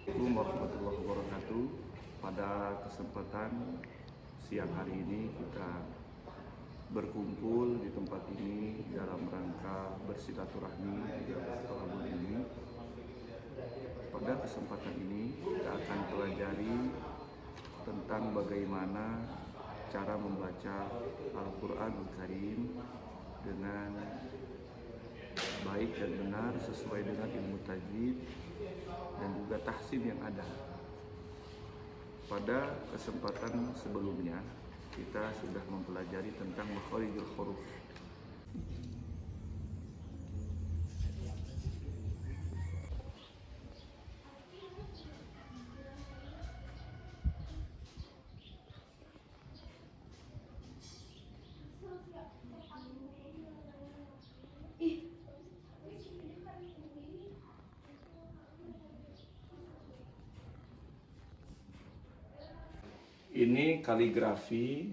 Assalamualaikum warahmatullahi wabarakatuh. Pada kesempatan siang hari ini kita berkumpul di tempat ini dalam rangka bersilaturahmi di Ramadan ini. Pada kesempatan ini kita akan pelajari tentang bagaimana cara membaca Al-Quranul Karim dengan baik dan benar sesuai dengan ilmu tajwid dan juga tahsin yang ada. Pada kesempatan sebelumnya kita sudah mempelajari tentang makharijul huruf. Ini kaligrafi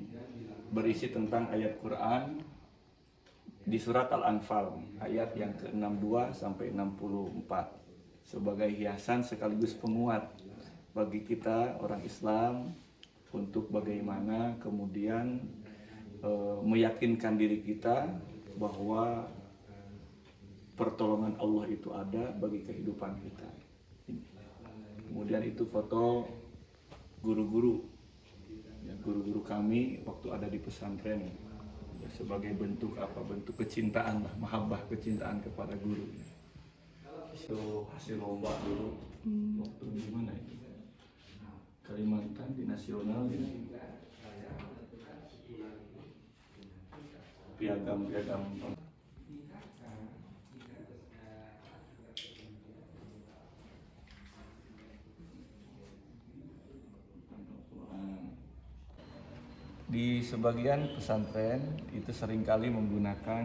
berisi tentang ayat Quran di surat Al-Anfal ayat yang ke-62 sampai 64 sebagai hiasan sekaligus penguat bagi kita orang Islam untuk bagaimana kemudian meyakinkan diri kita bahwa pertolongan Allah itu ada bagi kehidupan kita. Kemudian itu foto guru-guru kami waktu ada di pesantren ya, sebagai bentuk apa, bentuk kecintaan lah, mahabbah kecintaan kepada guru. So hasil lomba dulu waktu di mana itu, Kalimantan di nasional ini, piagam di sebagian pesantren itu seringkali menggunakan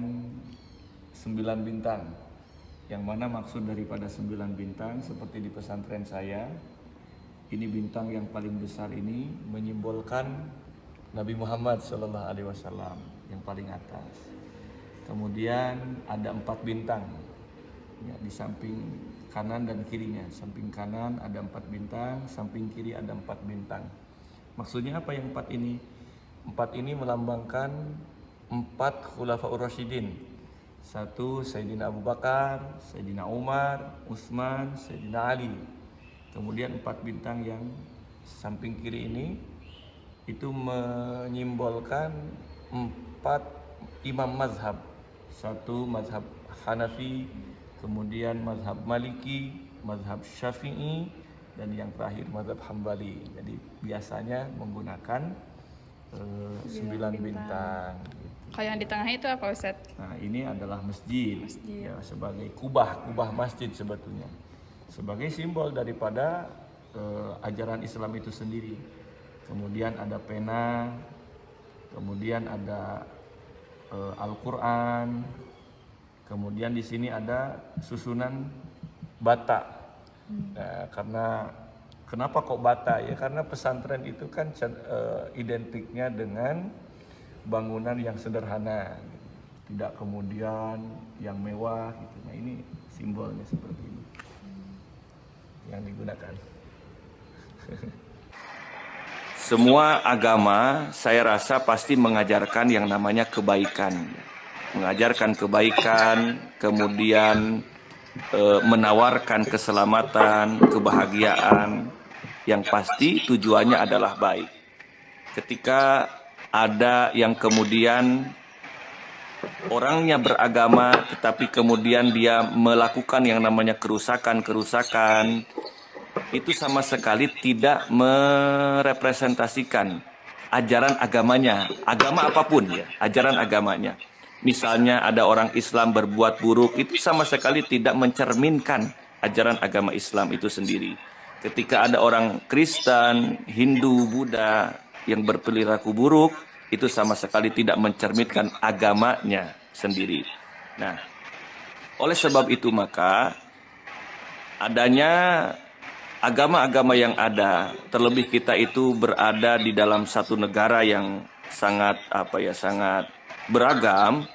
9 bintang, yang mana maksud daripada 9 bintang seperti di pesantren saya ini, bintang yang paling besar ini menyimbolkan Nabi Muhammad SAW yang paling atas. Kemudian ada 4 bintang ya, di samping kanan dan kirinya. Samping kanan ada 4 bintang, samping kiri ada 4 bintang. Maksudnya apa yang 4 ini? 4 ini melambangkan 4 Khulafaur Rasyidin. 1 Sayyidina Abu Bakar, Sayyidina Umar, Utsman, Sayyidina Ali. Kemudian 4 bintang yang samping kiri ini itu menyimbolkan 4 imam mazhab. 1 mazhab Hanafi, kemudian mazhab Maliki, mazhab Syafi'i, dan yang terakhir mazhab Hambali. Jadi biasanya menggunakan 9 bintang. Kalau yang di tengah itu apa, Ustaz? Nah, ini adalah masjid. Ya, sebagai kubah masjid sebetulnya. Sebagai simbol daripada ajaran Islam itu sendiri. Kemudian ada pena, kemudian ada Al-Qur'an. Kemudian di sini ada susunan bata. Nah, karena kenapa kok bata ya? Karena pesantren itu kan identiknya dengan bangunan yang sederhana, tidak kemudian yang mewah gitu. Nah, ini simbolnya seperti ini yang digunakan. Semua agama saya rasa pasti mengajarkan yang namanya kebaikan. Mengajarkan kebaikan, kemudian menawarkan keselamatan, kebahagiaan, yang pasti tujuannya adalah baik. Ketika ada yang kemudian orangnya beragama tetapi kemudian dia melakukan yang namanya kerusakan, itu sama sekali tidak merepresentasikan ajaran agamanya, agama apapun ya, ajaran agamanya. Misalnya ada orang Islam berbuat buruk, itu sama sekali tidak mencerminkan ajaran agama Islam itu sendiri. Ketika ada orang Kristen, Hindu, Buddha yang berperilaku buruk, itu sama sekali tidak mencerminkan agamanya sendiri. Nah, oleh sebab itu maka adanya agama-agama yang ada, terlebih kita itu berada di dalam satu negara yang sangat sangat beragam,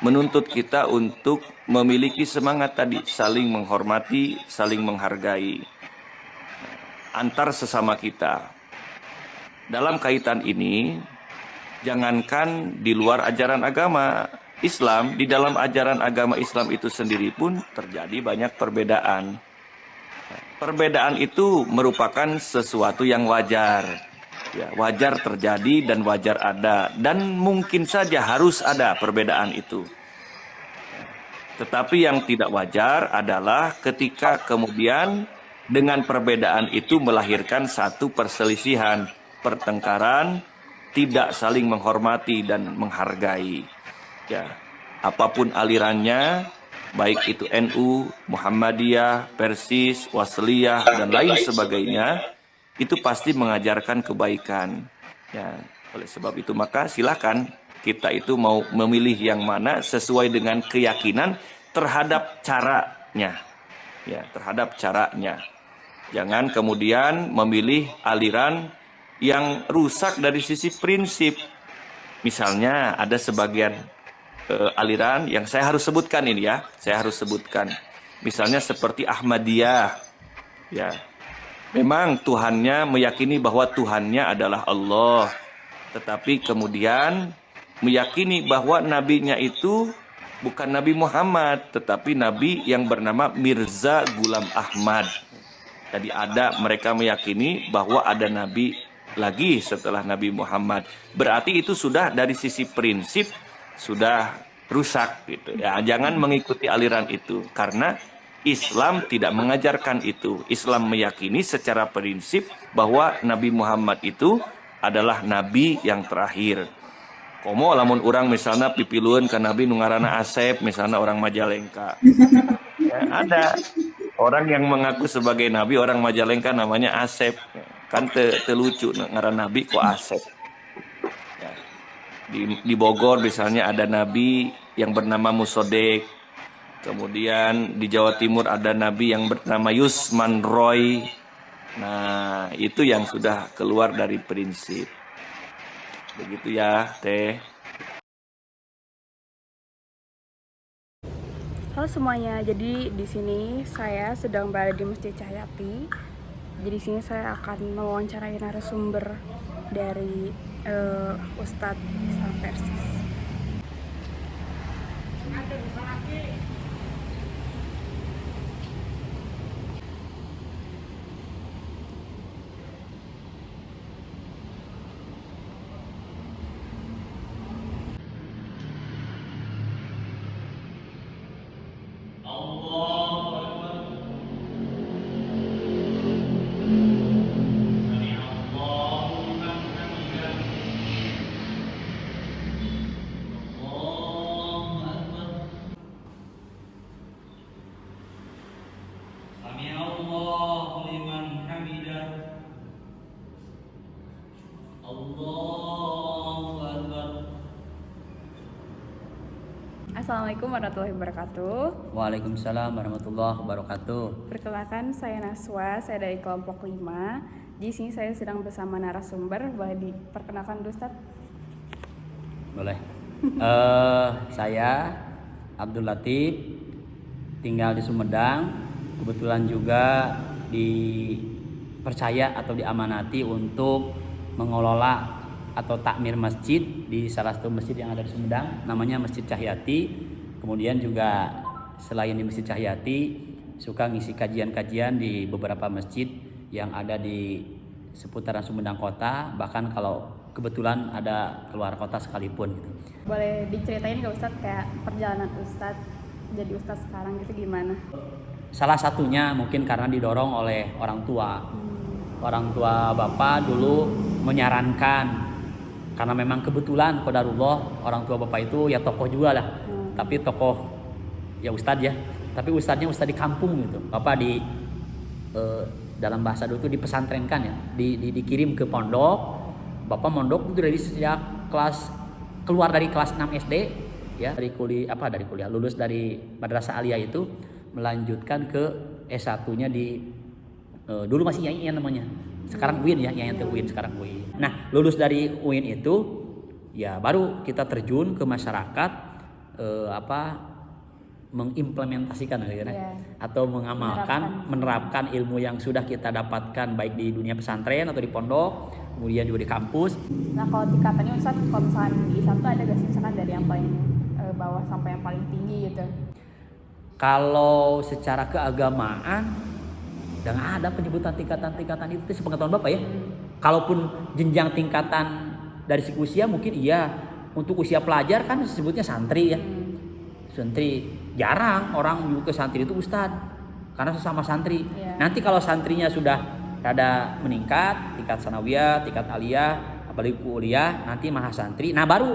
menuntut kita untuk memiliki semangat tadi, saling menghormati, saling menghargai. antar sesama kita. Dalam kaitan ini, jangankan di luar ajaran agama Islam, di dalam ajaran agama Islam itu sendiri pun terjadi banyak perbedaan. Perbedaan itu merupakan sesuatu yang wajar. Ya, wajar terjadi dan wajar ada. Dan mungkin saja harus ada perbedaan itu. Tetapi yang tidak wajar adalah ketika kemudian dengan perbedaan itu melahirkan satu perselisihan, pertengkaran, tidak saling menghormati dan menghargai. Ya, apapun alirannya, baik itu NU, Muhammadiyah, Persis, Wasliyah, dan lain sebagainya, itu pasti mengajarkan kebaikan. Ya, oleh sebab itu maka silakan kita itu mau memilih yang mana sesuai dengan keyakinan terhadap caranya. Ya, terhadap caranya. Jangan kemudian memilih aliran yang rusak dari sisi prinsip. Misalnya ada sebagian aliran yang saya harus sebutkan ini ya, saya harus sebutkan. Misalnya seperti Ahmadiyah. Ya. Memang Tuhannya meyakini bahwa Tuhannya adalah Allah. Tetapi kemudian meyakini bahwa nabinya itu bukan Nabi Muhammad, tetapi nabi yang bernama Mirza Ghulam Ahmad. Jadi mereka meyakini bahwa ada nabi lagi setelah Nabi Muhammad. Berarti itu sudah dari sisi prinsip sudah rusak gitu ya. Jangan mengikuti aliran itu karena Islam tidak mengajarkan itu. Islam meyakini secara prinsip bahwa Nabi Muhammad itu adalah nabi yang terakhir. Komo lamun orang misalnya pipiluan ke nabi nungarana Asep, misalnya orang Majalengka. Ya, ada orang yang mengaku sebagai nabi orang Majalengka namanya Asep. Kan lucu ngaran nabi kok Asep. Ya. Di Bogor misalnya ada nabi yang bernama Musodek. Kemudian di Jawa Timur ada nabi yang bernama Yusman Roy. Nah, itu yang sudah keluar dari prinsip. Begitu ya, Teh. Halo semuanya, jadi di sini saya sedang berada di Masjid Cahyati. Jadi di sini saya akan mewawancarai narasumber dari Ustadz Islam Persis. Assalamualaikum warahmatullahi wabarakatuh. Waalaikumsalam warahmatullahi wabarakatuh. Perkenalkan, saya Naswa, saya dari kelompok 5. Di sini saya sedang bersama narasumber. Boleh diperkenalkan dulu, Ustaz? Boleh. Saya Abdul Latif, tinggal di Sumedang. Kebetulan juga dipercaya atau diamanati untuk mengelola atau takmir masjid di salah satu masjid yang ada di Sumedang, namanya Masjid Cahyati. Kemudian juga selain di Masjid Cahyati, suka ngisi kajian-kajian di beberapa masjid yang ada di seputaran Sumedang kota, bahkan kalau kebetulan ada keluar kota sekalipun gitu. Boleh diceritain nggak Ustadz kayak perjalanan Ustadz jadi Ustadz sekarang gitu gimana? Salah satunya mungkin karena didorong oleh orang tua. Orang tua Bapak dulu menyarankan, karena memang kebetulan qadarullah orang tua Bapak itu ya tokoh juga lah. Tapi tokoh ya ustadz ya. Tapi ustadznya ustadz di kampung gitu. Bapak dalam bahasa dulu itu dipesantrenkan ya. Dikirim ke pondok. Bapak mondok itu dari sejak keluar dari kelas 6 SD ya, dari kuliah lulus dari Madrasah Aliyah itu melanjutkan ke S1-nya di dulu masih YAIN namanya. Sekarang UIN ya, YAIN UIN sekarang UIN. Nah, lulus dari UIN itu ya baru kita terjun ke masyarakat mengimplementasikan gitu ya. Iya. Atau menerapkan ilmu yang sudah kita dapatkan baik di dunia pesantren atau di pondok, kemudian juga di kampus. Nah kalau tingkatannya Ustaz, kalau misalkan di Islam tuh ada gak sih misalkan dari yang paling bawah sampai yang paling tinggi gitu? Kalau secara keagamaan dan ada penyebutan tingkatan-tingkatan itu sepengetahuan Bapak ya. Kalaupun jenjang tingkatan dari segi usia mungkin iya. Untuk usia pelajar kan disebutnya santri ya. Santri jarang orang juga ke santri itu ustadz karena sesama santri. Nanti kalau santrinya sudah rada meningkat tingkat sanawiyah, tingkat aliyah, apalagi kuliah, nanti mahasantri. Nah baru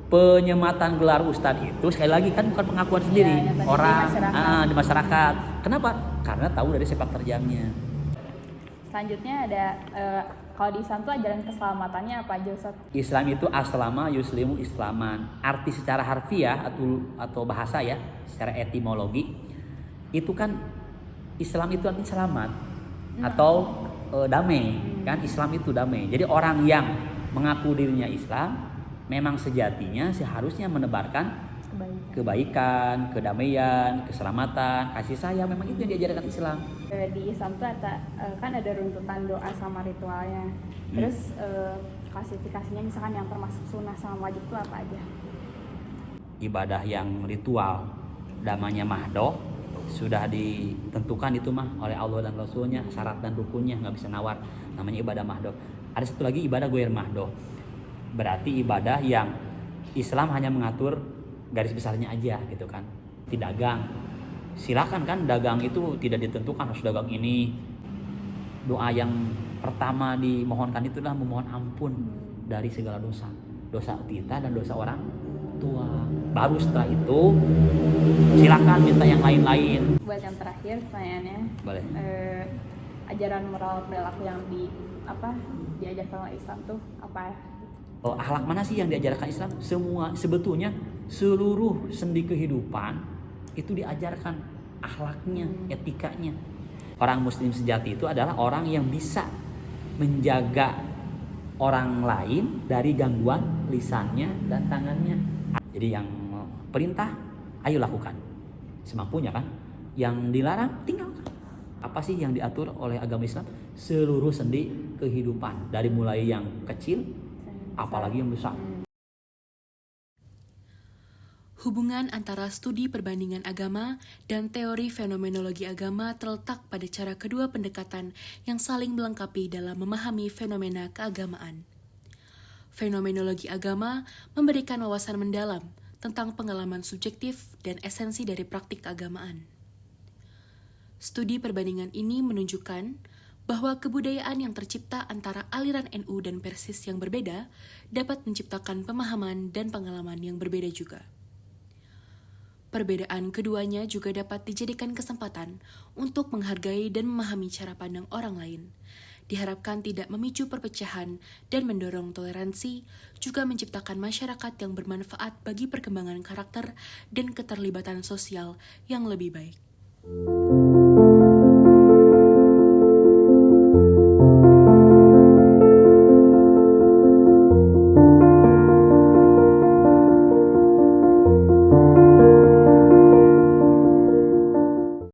penyematan gelar ustadz itu sekali lagi kan bukan pengakuan sendiri orang di masyarakat. Kenapa? Karena tahu dari sepak terjangnya. Selanjutnya ada kalau di Islam tuh ajaran keselamatannya apa aja Ustaz? Islam itu aslama yuslimu islaman. Arti secara harfiah atau bahasa ya, secara etimologi itu kan Islam itu artinya selamat atau damai kan. Islam itu damai. Jadi orang yang mengaku dirinya Islam memang sejatinya seharusnya menebarkan kebaikan, kedamaian, keselamatan, kasih sayang. Memang itu yang diajarkan Islam. Di Islam tuh kan ada runtutan doa sama ritualnya. Terus klasifikasinya misalkan yang termasuk sunnah sama wajib itu apa aja? Ibadah yang ritual namanya mahdoh sudah ditentukan itu mah oleh Allah dan Rasulnya, syarat dan rukunnya nggak bisa nawar. Namanya ibadah mahdoh. Ada satu lagi ibadah goir mahdoh. Berarti ibadah yang Islam hanya mengatur garis besarnya aja gitu kan. Tidak dagang. Silakan kan dagang itu tidak ditentukan harus dagang ini. Doa yang pertama dimohonkan itu adalah memohon ampun dari segala dosa. Dosa kita dan dosa orang tua. Baru setelah itu silakan minta yang lain-lain. Buat yang terakhir pertanyaannya. Boleh. Ajaran moral perilaku yang diajarkan oleh Islam tuh apa? Akhlak mana sih yang diajarkan Islam? Sebetulnya seluruh sendi kehidupan itu diajarkan akhlaknya, etikanya. Orang muslim sejati itu adalah orang yang bisa menjaga orang lain dari gangguan lisannya dan tangannya. Jadi yang perintah, ayo lakukan semampunya kan. Yang dilarang, tinggalkan. Apa sih yang diatur oleh agama Islam? Seluruh sendi kehidupan, dari mulai yang kecil apalagi yang besar. Hubungan antara studi perbandingan agama dan teori fenomenologi agama terletak pada cara kedua pendekatan yang saling melengkapi dalam memahami fenomena keagamaan. Fenomenologi agama memberikan wawasan mendalam tentang pengalaman subjektif dan esensi dari praktik keagamaan. Studi perbandingan ini menunjukkan bahwa kebudayaan yang tercipta antara aliran NU dan Persis yang berbeda dapat menciptakan pemahaman dan pengalaman yang berbeda juga. Perbedaan keduanya juga dapat dijadikan kesempatan untuk menghargai dan memahami cara pandang orang lain. Diharapkan tidak memicu perpecahan dan mendorong toleransi, juga menciptakan masyarakat yang bermanfaat bagi perkembangan karakter dan keterlibatan sosial yang lebih baik.